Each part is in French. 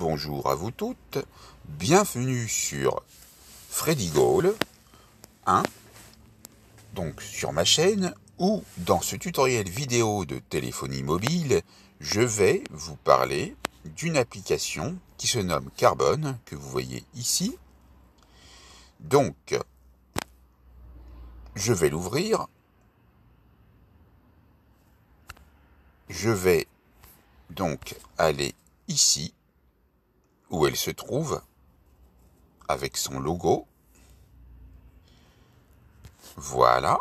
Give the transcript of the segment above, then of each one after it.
bonjour à vous toutes, bienvenue sur Freddy Gall 1, donc sur ma chaîne, où dans ce tutoriel vidéo de téléphonie mobile, je vais vous parler d'une application qui se nomme Carbone, que vous voyez ici. Donc, je vais l'ouvrir, je vais donc aller ici, où elle se trouve, avec son logo. Voilà.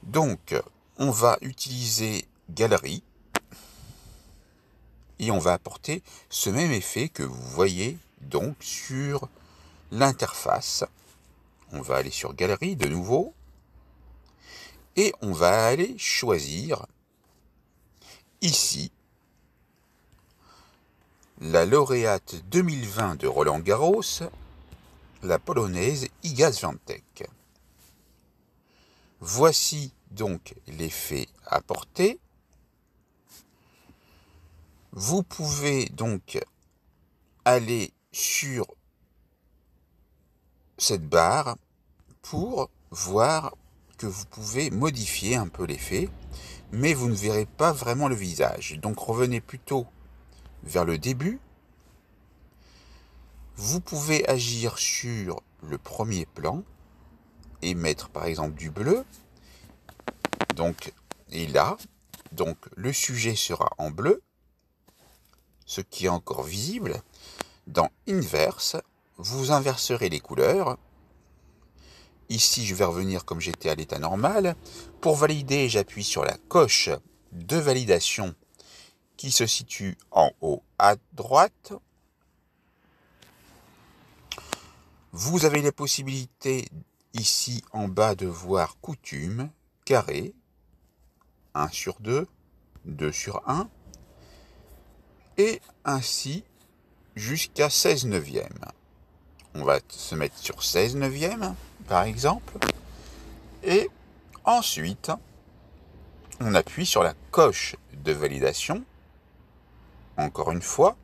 Donc, on va utiliser Galerie et on va apporter ce même effet que vous voyez donc sur l'interface. On va aller sur Galerie de nouveau et on va aller choisir ici la lauréate 2020 de Roland-Garros, la polonaise Iga Świątek. Voici donc l'effet apporté. Vous pouvez donc aller sur cette barre pour voir que vous pouvez modifier un peu l'effet, mais vous ne verrez pas vraiment le visage. Donc revenez plutôt vers le début. Vous pouvez agir sur le premier plan et mettre par exemple du bleu. Donc, et là, donc le sujet sera en bleu, ce qui est encore visible. Dans Inverse, vous inverserez les couleurs. Ici, je vais revenir comme j'étais à l'état normal. Pour valider, j'appuie sur la coche de validation qui se situe en haut à droite. Vous avez la possibilité ici en bas de voir coutume, carré, 1 sur 2, 2 sur 1, et ainsi jusqu'à 16 neuvièmes. On va se mettre sur 16 neuvièmes, par exemple, et ensuite, on appuie sur la coche de validation. Encore une fois,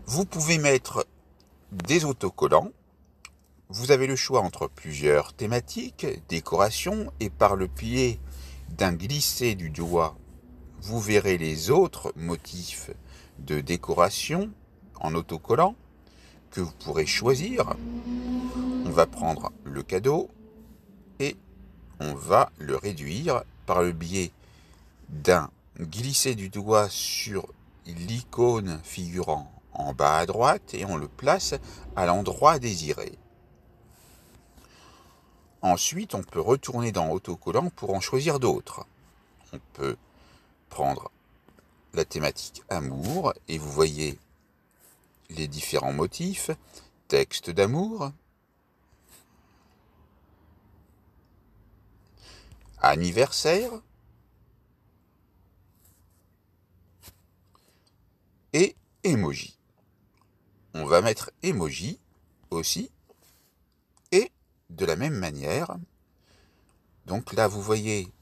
vous pouvez mettre des autocollants. Vous avez le choix entre plusieurs thématiques, décoration, et par le biais d'un glisser du doigt, vous verrez les autres motifs de décoration en autocollant que vous pourrez choisir. On va prendre le cadeau et on va le réduire par le biais d'un glisser du doigt sur l'icône figurant en bas à droite et on le place à l'endroit désiré. Ensuite, on peut retourner dans autocollant pour en choisir d'autres. On peut prendre la thématique amour et vous voyez les différents motifs, texte d'amour, anniversaire et emoji. On va mettre emoji aussi et de la même manière. Donc là, vous voyez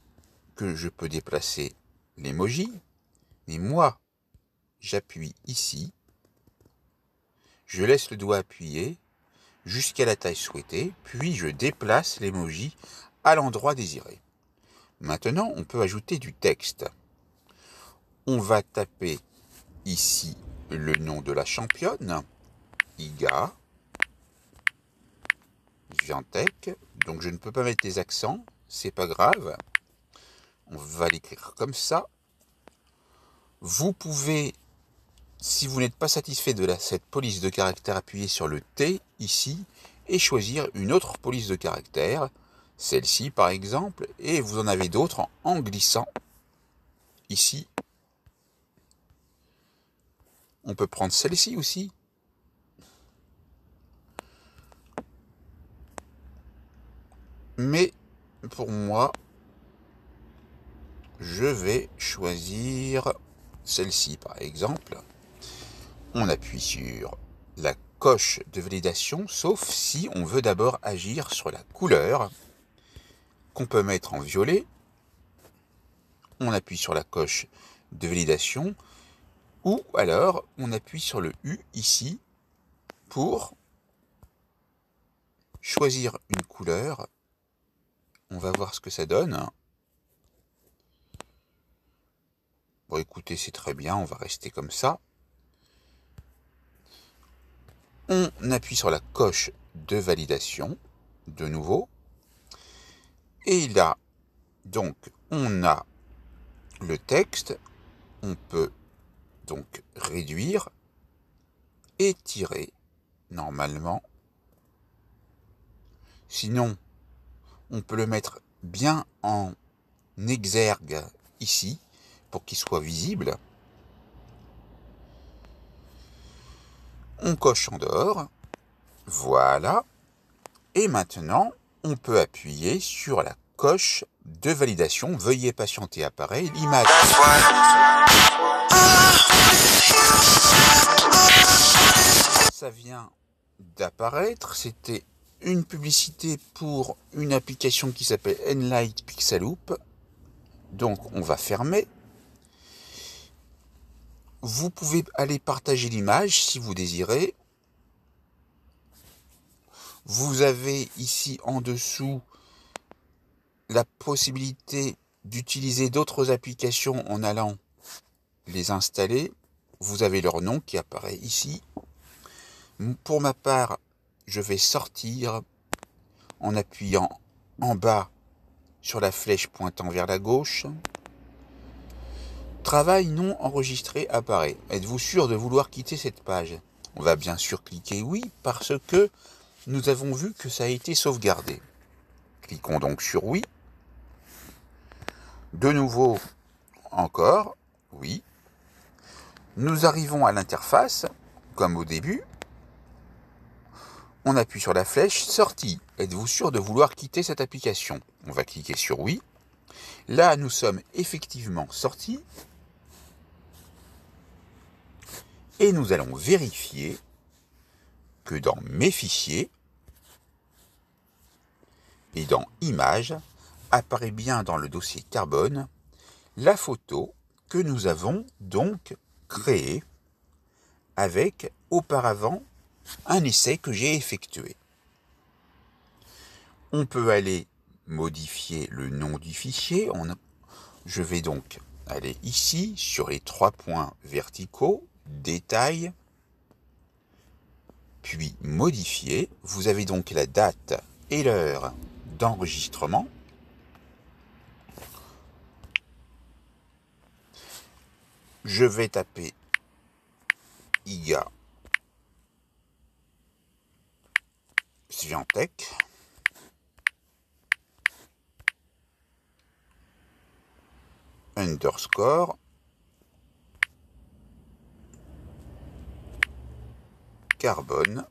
que je peux déplacer l'emoji, mais moi, j'appuie ici, je laisse le doigt appuyé jusqu'à la taille souhaitée, puis je déplace l'emoji à l'endroit désiré. Maintenant, on peut ajouter du texte. On va taper ici le nom de la championne, Iga Świątek. Donc je ne peux pas mettre des accents, c'est pas grave. On va l'écrire comme ça. Vous pouvez, si vous n'êtes pas satisfait de cette police de caractère, appuyer sur le T ici et choisir une autre police de caractère, celle-ci par exemple, et vous en avez d'autres en glissant ici. On peut prendre celle-ci aussi. Mais pour moi, je vais choisir celle-ci par exemple. On appuie sur la coche de validation, sauf si on veut d'abord agir sur la couleur qu'on peut mettre en violet. On appuie sur la coche de validation, ou alors on appuie sur le U ici pour choisir une couleur. On va voir ce que ça donne. Bon, écoutez, c'est très bien, on va rester comme ça. On appuie sur la coche de validation, de nouveau. Et là, donc, on a le texte. On peut donc réduire, étirer, normalement. Sinon, on peut le mettre bien en exergue ici, pour qu'il soit visible. On coche en dehors. Voilà. Et maintenant, on peut appuyer sur la coche de validation. Veuillez patienter, apparaît l'image. Ça vient d'apparaître. C'était une publicité pour une application qui s'appelle Enlight Pixaloop. Donc, on va fermer. Vous pouvez aller partager l'image si vous désirez. Vous avez ici en dessous la possibilité d'utiliser d'autres applications en allant les installer. Vous avez leur nom qui apparaît ici. Pour ma part, je vais sortir en appuyant en bas sur la flèche pointant vers la gauche. Travail non enregistré apparaît. Êtes-vous sûr de vouloir quitter cette page? On va bien sûr cliquer oui parce que nous avons vu que ça a été sauvegardé. Cliquons donc sur oui. De nouveau, encore, oui. Nous arrivons à l'interface, comme au début. On appuie sur la flèche sortie. Êtes-vous sûr de vouloir quitter cette application? On va cliquer sur oui. Là, nous sommes effectivement sortis. Et nous allons vérifier que dans mes fichiers et dans images, apparaît bien dans le dossier carbone la photo que nous avons donc créée avec auparavant un essai que j'ai effectué. On peut aller modifier le nom du fichier. Je vais donc aller ici sur les 3 points verticaux, détail, puis modifier. Vous avez donc la date et l'heure d'enregistrement. Je vais taper IA Sviantec. Underscore carbone.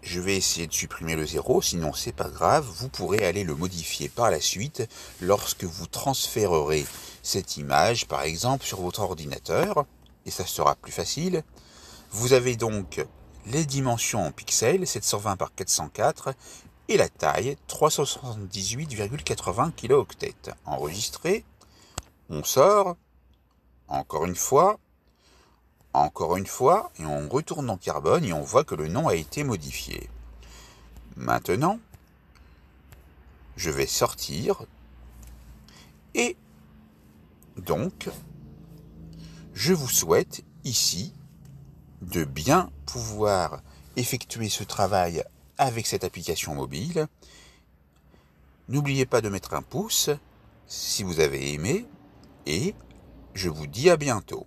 Je vais essayer de supprimer le 0, sinon c'est pas grave, vous pourrez aller le modifier par la suite lorsque vous transférerez cette image, par exemple, sur votre ordinateur, et ça sera plus facile. Vous avez donc les dimensions en pixels, 720 par 404, et la taille, 378,80 kilo-octets. Enregistré, on sort, encore une fois, et on retourne dans Carbone et on voit que le nom a été modifié. Maintenant, je vais sortir et donc, je vous souhaite ici de bien pouvoir effectuer ce travail avec cette application mobile. N'oubliez pas de mettre un pouce si vous avez aimé et je vous dis à bientôt.